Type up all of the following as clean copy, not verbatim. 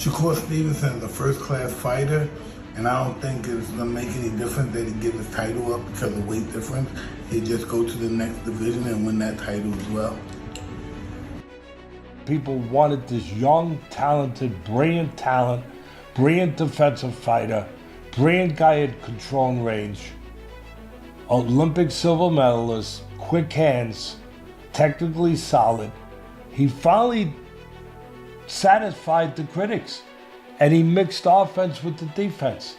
Shakur Stevenson is a first-class fighter, and I don't think it's going to make any difference that he give his title up because of weight difference. He'll just go to the next division and win that title as well. People wanted this young, talented, brilliant talent, brilliant defensive fighter, brilliant guy at control and range, Olympic silver medalist, quick hands, technically solid. He finally satisfied the critics, and he mixed offense with the defense.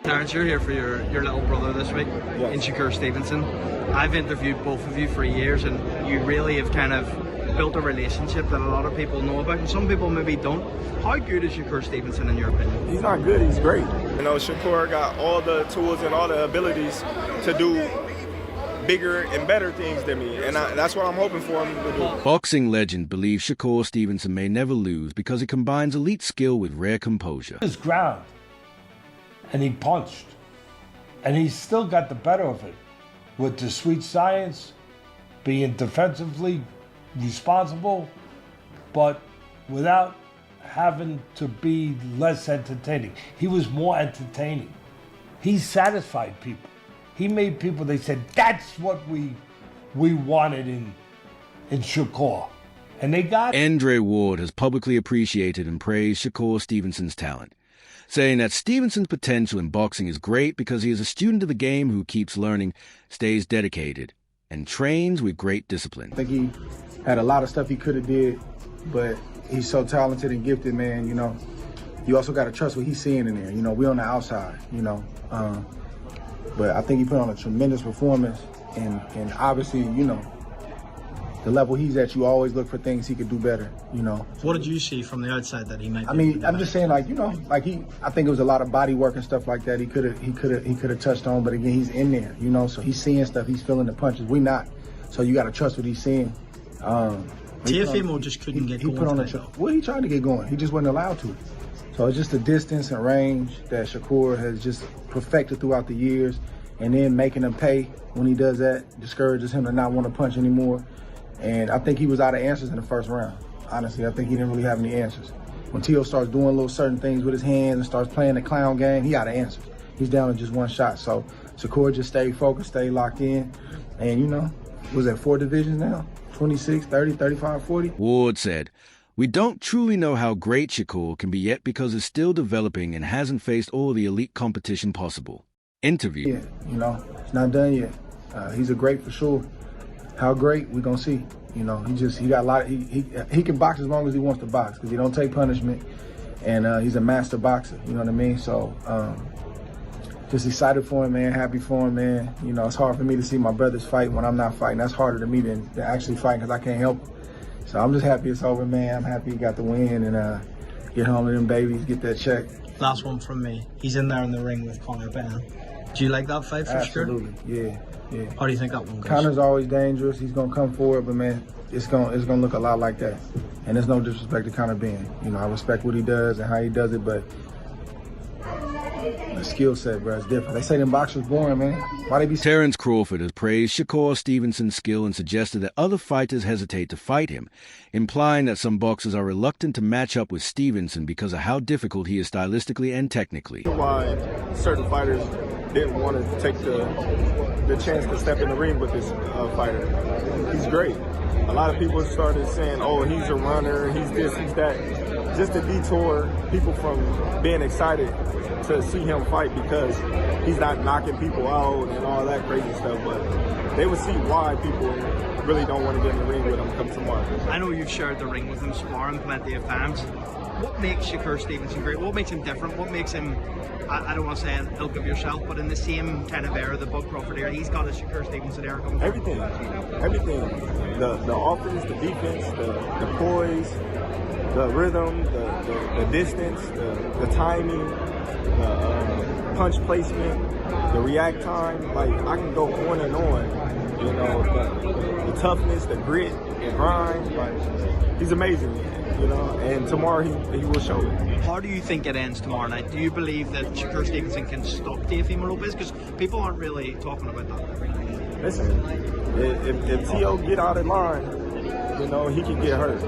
Terrence, you're here for your little brother this week, in Shakur Stevenson. I've interviewed both of you for years, and you really have kind of built a relationship that a lot of people know about, and some people maybe don't. How good is Shakur Stevenson in your opinion? He's not good, he's great. You know, Shakur got all the tools and all the abilities to do bigger and better things than me, and that's what I'm hoping for him to do. Boxing legend believes Shakur Stevenson may never lose because he combines elite skill with rare composure. His ground, and he punched, and he still got the better of it with the sweet science, being defensively responsible, but without having to be less entertaining. He was more entertaining. He satisfied people. He made people, they said, that's what we wanted in Shakur. And they got it. Andre Ward has publicly appreciated and praised Shakur Stevenson's talent, saying that Stevenson's potential in boxing is great because he is a student of the game who keeps learning, stays dedicated, and trains with great discipline. I think he had a lot of stuff he could have did, but he's so talented and gifted, man, you know. You also got to trust what he's seeing in there. You know, we on the outside, you know. But I think he put on a tremendous performance, and obviously, you know, the level he's at, you always look for things he could do better, you know. What did you see from the outside that he might? I mean, I'm just saying, like, you know, like I think it was a lot of body work and stuff like that. He could have touched on, but again, he's in there, you know. So he's seeing stuff, he's feeling the punches. We not, so you got to trust what he's seeing. Teofimo just couldn't get going. He put on well, he tried to get going. He just wasn't allowed to. So it's just the distance and range that Shakur has just perfected throughout the years, and then making him pay when he does that discourages him to not want to punch anymore. And I think he was out of answers in the first round. Honestly, I think he didn't really have any answers. When Teo starts doing little certain things with his hands and starts playing the clown game, he out of answers. He's down to just one shot. So Shakur just stayed focused, stayed locked in, and you know, was at 4 divisions now? 26, 30, 35, 40. Ward said, "We don't truly know how great Shakur can be yet because he's still developing and hasn't faced all the elite competition possible." Interview. Yeah, you know, it's not done yet. He's a great for sure. How great, we're going to see. You know, he got a lot of, he can box as long as he wants to box because he don't take punishment, and he's a master boxer, you know what I mean? So, just excited for him, man, happy for him, man. You know, it's hard for me to see my brothers fight when I'm not fighting. That's harder to me than actually fighting because I can't help him. So I'm just happy it's over, man. I'm happy he got the win and get home to them babies, get that check. Last one from me. He's in there in the ring with Conor Ben. Do you like that fight for sure? Absolutely, yeah. How do you think that one goes? Conor's always dangerous. He's gonna come forward, but man, it's gonna look a lot like that. And there's no disrespect to Conor Ben. You know, I respect what he does and how he does it, but the skill set, bro, is different. They say them boxers boring, man. Why they be? Terrence Crawford has praised Shakur Stevenson's skill and suggested that other fighters hesitate to fight him, implying that some boxers are reluctant to match up with Stevenson because of how difficult he is stylistically and technically. Why certain fighters didn't want to take the chance to step in the ring with this fighter. He's great. A lot of people started saying, oh, he's a runner, he's this, he's that. Just to detour people from being excited to see him fight because he's not knocking people out and all that crazy stuff, but they would see why people really don't want to get in the ring with him come tomorrow. I know you've shared the ring with him, sparring plenty of times. What makes Shakur Stevenson great? What makes him different? What makes him, I don't want to say an ilk of yourself, but in the same kind of era, the Bud Crawford era, he's got a Shakur Stevenson era coming. Everything. The offense, the defense, the poise, the rhythm, the distance, the timing, the punch placement, the react time. Like, I can go on and on. You know, the toughness, the grit, the grind. Like, he's amazing, you know. And tomorrow he will show it. How do you think it ends tomorrow night? Do you believe that Shakur Stevenson can stop Teofimo Lopez? Because people aren't really talking about that. Listen, if T.O. get out of line, You know, he can get hurt.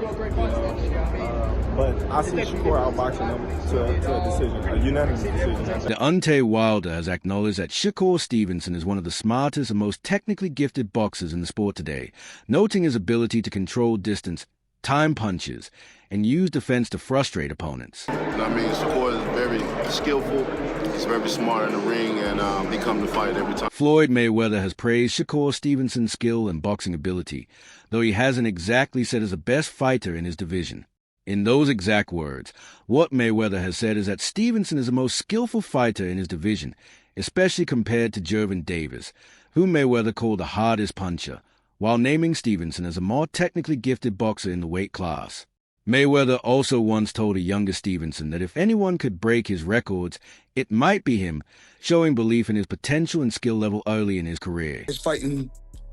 But I see Shakur outboxing him to a decision, a unanimous decision. Deontay Wilder has acknowledged that Shakur Stevenson is one of the smartest and most technically gifted boxers in the sport today, noting his ability to control distance, time punches, and use defense to frustrate opponents. I mean, Shakur is very skillful. He's very smart in the ring, and he comes to fight every time. Floyd Mayweather has praised Shakur Stevenson's skill and boxing ability, though he hasn't exactly said as the best fighter in his division. In those exact words, what Mayweather has said is that Stevenson is the most skillful fighter in his division, especially compared to Gervonta Davis, whom Mayweather called the hardest puncher, while naming Stevenson as a more technically gifted boxer in the weight class. Mayweather also once told a younger Stevenson that if anyone could break his records, it might be him, showing belief in his potential and skill level early in his career. He's fighting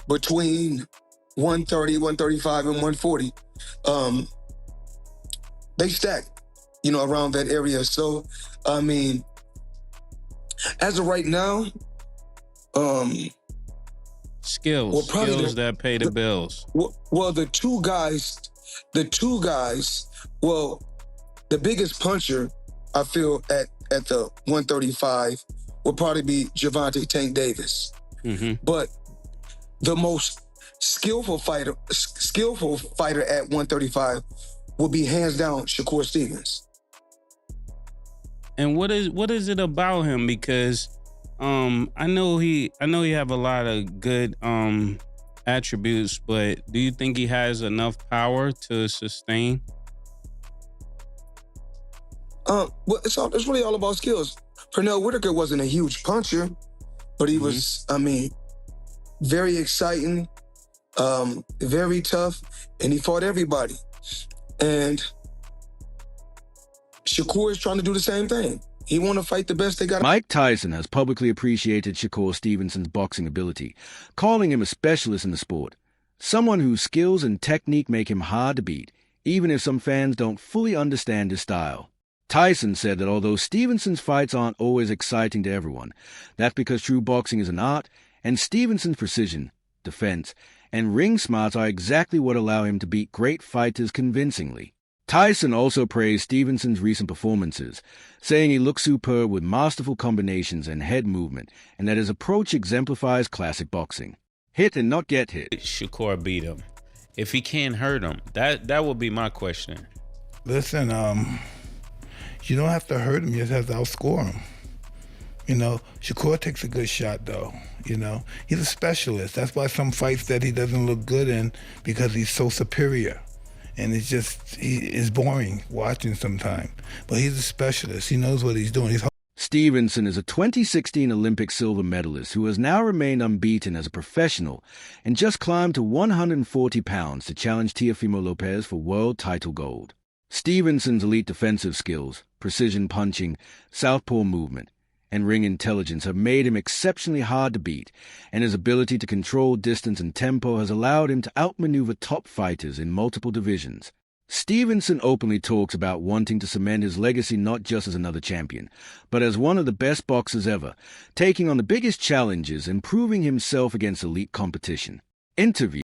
between 130, 135, and 140. They stack, around that area. So, I mean, as of right now, skills that pay the bills. Well, the two guys, well, the biggest puncher, I feel, at the 135 will probably be Gervonta Tank Davis. Mm-hmm. But the most skillful fighter at 135 will be hands down Shakur Stevens. And what is it about him? Because I know he have a lot of good attributes, but do you think he has enough power to sustain? Well, it's really all about skills. Pernell Whitaker wasn't a huge puncher, but he was, very exciting, very tough, and he fought everybody. And Shakur is trying to do the same thing. He want to fight the best they got. Mike Tyson has publicly appreciated Shakur Stevenson's boxing ability, calling him a specialist in the sport, someone whose skills and technique make him hard to beat, even if some fans don't fully understand his style. Tyson said that although Stevenson's fights aren't always exciting to everyone, that's because true boxing is an art, and Stevenson's precision, defense, and ring smarts are exactly what allow him to beat great fighters convincingly. Tyson also praised Stevenson's recent performances, saying he looks superb with masterful combinations and head movement, and that his approach exemplifies classic boxing. Hit and not get hit. Shakur beat him. If he can't hurt him, that would be my question. Listen, you don't have to hurt him, you just have to outscore him. Shakur takes a good shot, though. He's a specialist. That's why some fights that he doesn't look good in, because he's so superior. And it's boring watching sometimes. But he's a specialist. He knows what he's doing. Stevenson is a 2016 Olympic silver medalist who has now remained unbeaten as a professional and just climbed to 140 pounds to challenge Teofimo Lopez for world title gold. Stevenson's elite defensive skills, precision punching, southpaw movement, and ring intelligence have made him exceptionally hard to beat, and his ability to control distance and tempo has allowed him to outmaneuver top fighters in multiple divisions. Stevenson openly talks about wanting to cement his legacy not just as another champion, but as one of the best boxers ever, taking on the biggest challenges and proving himself against elite competition. Interview